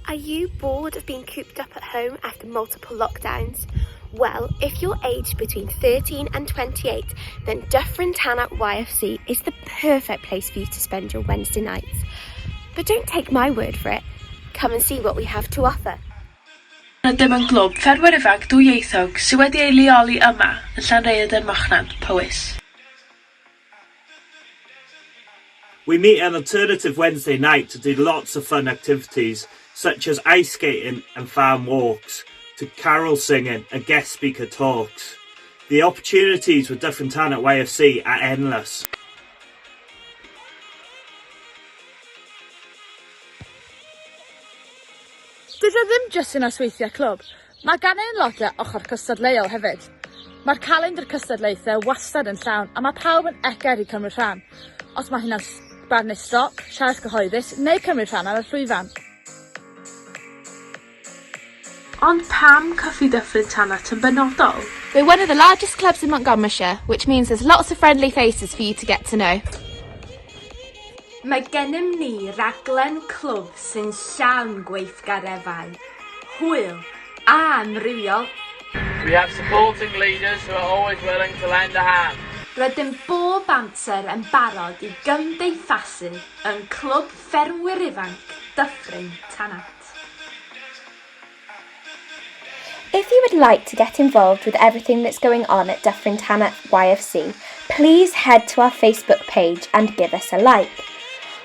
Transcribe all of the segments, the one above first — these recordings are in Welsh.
Are you bored of being cooped up at home after multiple lockdowns? Well, if you're aged between 13 and 28, then Dyffryn Tanat YFC is the perfect place for you to spend your Wednesday nights. But don't take my word for it. Come and see what we have to offer. Rydym yn glwb ffermwyr ifanc dwyieithog sydd wedi ei leoli yma yn Llanrhaeadr Machnan, Powys. We meet an alternative Wednesday night to do lots of fun activities such as ice skating and farm walks, to carol singing and guest speaker talks. The opportunities with Dyffryn Tanat YFC are endless. Dydw ddim jyst yn osweithiau clwb, mae gan ein lotiau ochr cystadleuol hefyd. Mae'r calendr cystadlaethau wastad yn llawn a mae pawb yn eger i cymryd rhan, os mae hynna'n barnu stoc, siarad cyhoeddus neu cymryd rhan ar y llwyfan. Ond pam caffi Dyffryn Tanat yn benodol? We're one of the largest clubs in Montgomeryshire, which means there's lots of friendly faces for you to get to know. Mae gennym ni raglen clwb sy'n llawn gweithgarefau, hwyl a amrywiol. We have supporting leaders who are always willing to lend a hand. Rydym bob amser yn barod i gymdeithasu yn clwb ffermwyr ifanc Dyffryn Tanat. If you would like to get involved with everything that's going on at Dyffryn Tanat YFC, please head to our Facebook page and give us a like.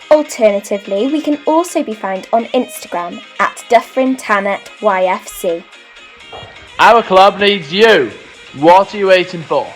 Alternatively, we can also be found on Instagram at Dyffryn Tanat YFC. Our club needs you. What are you waiting for?